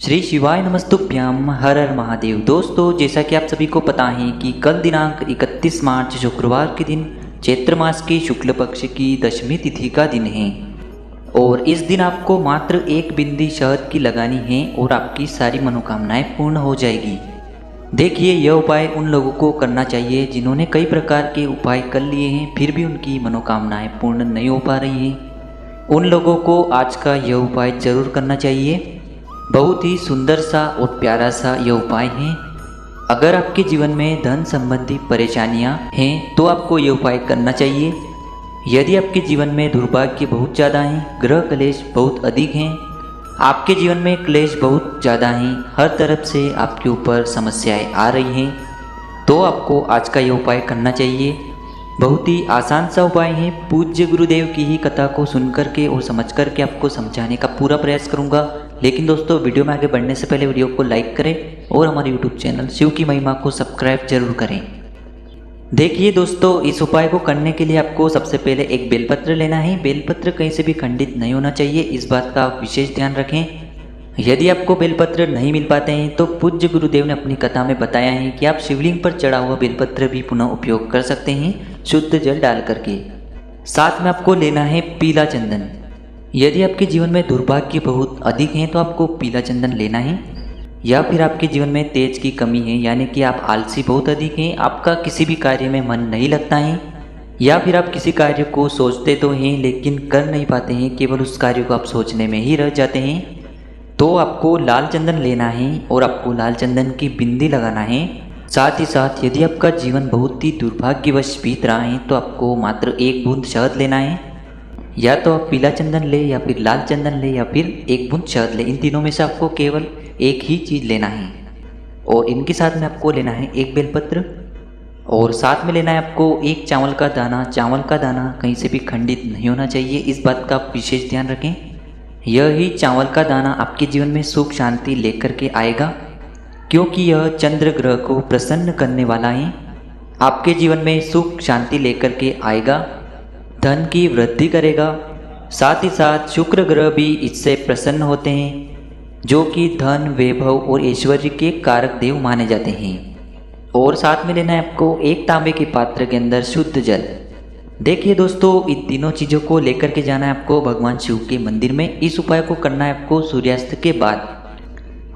श्री शिवाय नमस्तुभ्यम हर हर महादेव। दोस्तों, जैसा कि आप सभी को पता है कि कल दिनांक 31 मार्च शुक्रवार के दिन चैत्र मास के शुक्ल पक्ष की दशमी तिथि का दिन है और इस दिन आपको मात्र एक बिंदी शहद की लगानी है और आपकी सारी मनोकामनाएं पूर्ण हो जाएगी। देखिए, यह उपाय उन लोगों को करना चाहिए जिन्होंने कई प्रकार के उपाय कर लिए हैं फिर भी उनकी मनोकामनाएं पूर्ण नहीं हो पा रही हैं। उन लोगों को आज का यह उपाय जरूर करना चाहिए। बहुत ही सुंदर सा और प्यारा सा यह उपाय है। अगर आपके जीवन में धन संबंधी परेशानियां हैं तो आपको यह उपाय करना चाहिए। यदि आपके जीवन में दुर्भाग्य बहुत ज़्यादा हैं, ग्रह क्लेश बहुत अधिक हैं, आपके जीवन में क्लेश बहुत ज़्यादा हैं, हर तरफ से आपके ऊपर समस्याएं आ रही हैं, तो आपको आज का यह उपाय करना चाहिए। बहुत ही आसान सा उपाय है। पूज्य गुरुदेव की ही कथा को सुन करके और समझ करके आपको समझाने का पूरा प्रयास करूंगा। लेकिन दोस्तों, वीडियो में आगे बढ़ने से पहले वीडियो को लाइक करें और हमारे यूट्यूब चैनल शिव की महिमा को सब्सक्राइब जरूर करें। देखिए दोस्तों, इस उपाय को करने के लिए आपको सबसे पहले एक बेलपत्र लेना है। बेलपत्र कहीं से भी खंडित नहीं होना चाहिए, इस बात का आप विशेष ध्यान रखें। यदि आपको बेलपत्र नहीं मिल पाते हैं तो पूज्य गुरुदेव ने अपनी कथा में बताया है कि आप शिवलिंग पर चढ़ा हुआ बेलपत्र भी पुनः उपयोग कर सकते हैं, शुद्ध जल डाल करके। साथ में आपको लेना है पीला चंदन। यदि आपके जीवन में दुर्भाग्य बहुत अधिक है तो आपको पीला चंदन लेना है। या फिर आपके जीवन में तेज की कमी है, यानी कि आप आलसी बहुत अधिक हैं, आपका किसी भी कार्य में मन नहीं लगता है, या फिर आप किसी कार्य को सोचते तो हैं लेकिन कर नहीं पाते हैं, केवल उस कार्य को आप सोचने में ही रह जाते हैं, तो आपको लाल चंदन लेना है और आपको लाल चंदन की बिंदी लगाना है। साथ ही साथ यदि आपका जीवन बहुत ही दुर्भाग्यवश बीत रहा है तो आपको मात्र एक बूंद शहद लेना है। या तो आप पीला चंदन ले या फिर लाल चंदन ले या फिर एक बूंद शहद ले, इन तीनों में से आपको केवल एक ही चीज़ लेना है। और इनके साथ में आपको लेना है एक बेलपत्र और साथ में लेना है आपको एक चावल का दाना। चावल का दाना कहीं से भी खंडित नहीं होना चाहिए, इस बात का आप विशेष ध्यान रखें। यही चावल का दाना आपके जीवन में सुख शांति लेकर के आएगा, क्योंकि यह चंद्र ग्रह को प्रसन्न करने वाला है। आपके जीवन में सुख शांति लेकर के आएगा, धन की वृद्धि करेगा। साथ ही साथ शुक्र ग्रह भी इससे प्रसन्न होते हैं, जो कि धन, वैभव और ऐश्वर्य के कारक देव माने जाते हैं। और साथ में लेना है आपको एक तांबे के पात्र के अंदर शुद्ध जल। देखिए दोस्तों, इन तीनों चीज़ों को लेकर के जाना है आपको भगवान शिव के मंदिर में। इस उपाय को करना है आपको सूर्यास्त के बाद।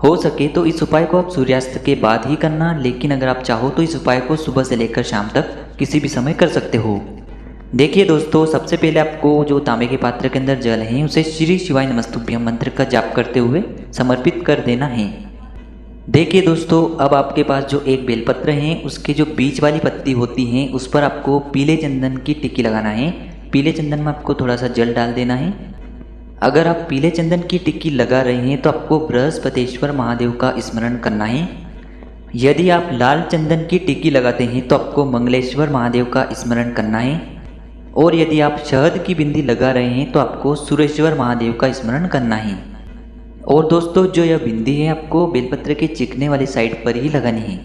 हो सके तो इस उपाय को आप सूर्यास्त के बाद ही करना, लेकिन अगर आप चाहो तो इस उपाय को सुबह से लेकर शाम तक किसी भी समय कर सकते हो। देखिए दोस्तों, सबसे पहले आपको जो तांबे के पात्र के अंदर जल है उसे श्री शिवाय नमस्तुभ्यम मंत्र का जाप करते हुए समर्पित कर देना है। देखिए दोस्तों, अब आपके पास जो एक बेलपत्र है उसके जो बीच वाली पत्ती होती है उस पर आपको पीले चंदन की टिक्की लगाना है। पीले चंदन में आपको थोड़ा सा जल डाल देना है। अगर आप पीले चंदन की टिक्की लगा रहे हैं तो आपको बृहस्पतिश्वर महादेव का स्मरण करना है। यदि आप लाल चंदन की टिक्की लगाते हैं तो आपको मंगलेश्वर महादेव का स्मरण करना है। और यदि आप शहद की बिंदी लगा रहे हैं तो आपको सुरेश्वर महादेव का स्मरण करना है। और दोस्तों, जो यह बिंदी है आपको बेलपत्र के चिकने वाली साइड पर ही लगानी है।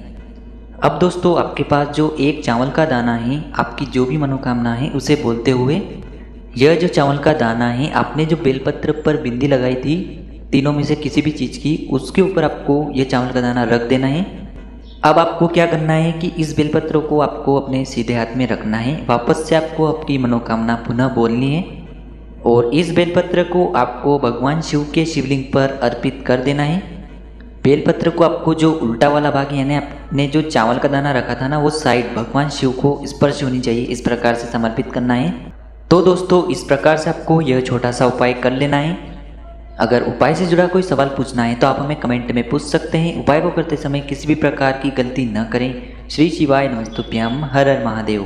अब दोस्तों, आपके पास जो एक चावल का दाना है, आपकी जो भी मनोकामना है उसे बोलते हुए यह जो चावल का दाना है, आपने जो बेलपत्र पर बिंदी लगाई थी तीनों में से किसी भी चीज़ की, उसके ऊपर आपको यह चावल का दाना रख देना है। अब आपको क्या करना है कि इस बेलपत्र को आपको अपने सीधे हाथ में रखना है। वापस से आपको आपकी मनोकामना पुनः बोलनी है और इस बेलपत्र को आपको भगवान शिव के शिवलिंग पर अर्पित कर देना है। बेलपत्र को आपको जो उल्टा वाला भाग यानी आपने जो चावल का दाना रखा था ना, वो साइड भगवान शिव को स्पर्श होनी चाहिए, इस प्रकार से समर्पित करना है। तो दोस्तों, इस प्रकार से आपको यह छोटा सा उपाय कर लेना है। अगर उपाय से जुड़ा कोई सवाल पूछना है तो आप हमें कमेंट में पूछ सकते हैं। उपाय को करते समय किसी भी प्रकार की गलती न करें। श्री शिवाय नमस्तुभ्यम हर हर महादेव।